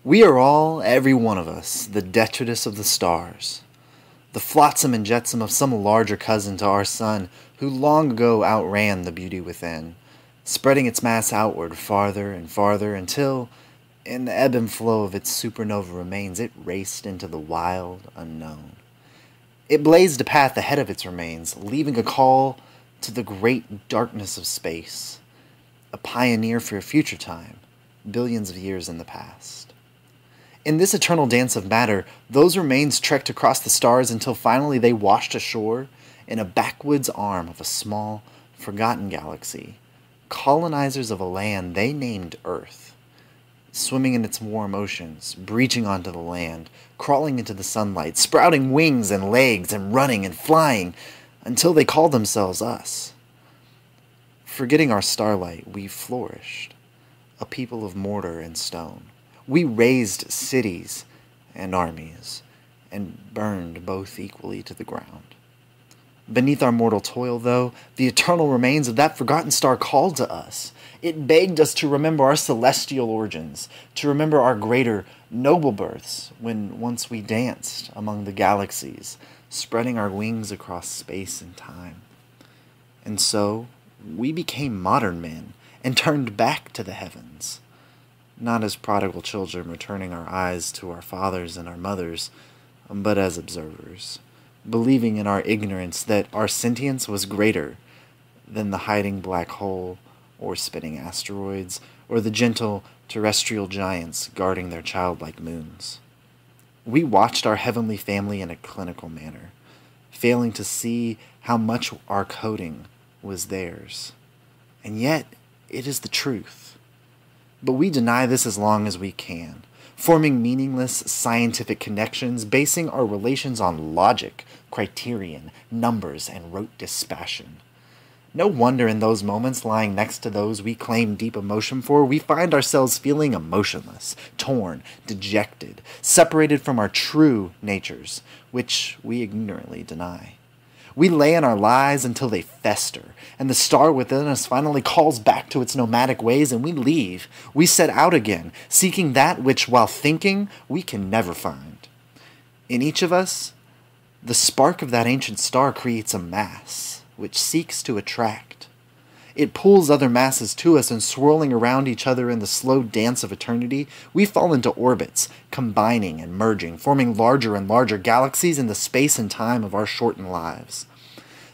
We are all, every one of us, the detritus of the stars, the flotsam and jetsam of some larger cousin to our sun who long ago outran the beauty within, spreading its mass outward farther and farther until, in the ebb and flow of its supernova remains, it raced into the wild unknown. It blazed a path ahead of its remains, leaving a call to the great darkness of space, a pioneer for a future time, billions of years in the past. In this eternal dance of matter, those remains trekked across the stars until finally they washed ashore in a backwoods arm of a small, forgotten galaxy, colonizers of a land they named Earth, swimming in its warm oceans, breaching onto the land, crawling into the sunlight, sprouting wings and legs and running and flying until they called themselves us. Forgetting our starlight, we flourished, a people of mortar and stone. We razed cities and armies, and burned both equally to the ground. Beneath our mortal toil, though, the eternal remains of that forgotten star called to us. It begged us to remember our celestial origins, to remember our greater, noble births, when once we danced among the galaxies, spreading our wings across space and time. And so, we became modern men, and turned back to the heavens. Not as prodigal children returning our eyes to our fathers and our mothers, but as observers, believing in our ignorance that our sentience was greater than the hiding black hole or spinning asteroids or the gentle terrestrial giants guarding their childlike moons. We watched our heavenly family in a clinical manner, failing to see how much our coding was theirs. And yet, it is the truth. But we deny this as long as we can, forming meaningless scientific connections, basing our relations on logic, criterion, numbers, and rote dispassion. No wonder in those moments, lying next to those we claim deep emotion for, we find ourselves feeling emotionless, torn, dejected, separated from our true natures, which we ignorantly deny. We lay in our lies until they fester, and the star within us finally calls back to its nomadic ways, and we leave. We set out again, seeking that which, while thinking, we can never find. In each of us, the spark of that ancient star creates a mass, which seeks to attract. It pulls other masses to us, and swirling around each other in the slow dance of eternity, we fall into orbits, combining and merging, forming larger and larger galaxies in the space and time of our shortened lives.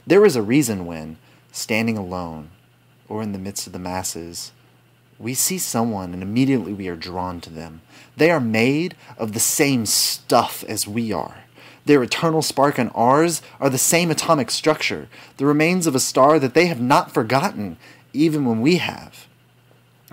There is a reason when, standing alone, or in the midst of the masses, we see someone and immediately we are drawn to them. They are made of the same stuff as we are. Their eternal spark and ours are the same atomic structure, the remains of a star that they have not forgotten, even when we have.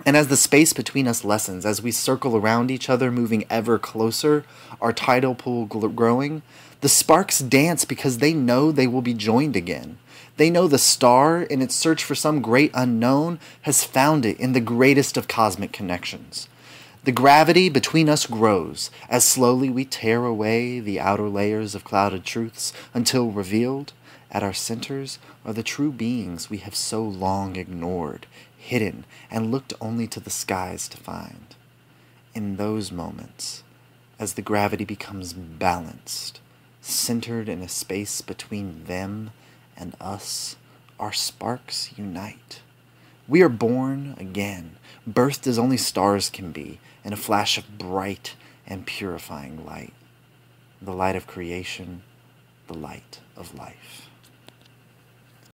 And as the space between us lessens, as we circle around each other, moving ever closer, our tidal pool growing, the sparks dance because they know they will be joined again. They know the star, in its search for some great unknown, has found it in the greatest of cosmic connections. The gravity between us grows, as slowly we tear away the outer layers of clouded truths, until revealed, at our centers, are the true beings we have so long ignored, hidden, and looked only to the skies to find. In those moments, as the gravity becomes balanced, centered in a space between them and us, our sparks unite. We are born again, birthed as only stars can be, in a flash of bright and purifying light. The light of creation, the light of life.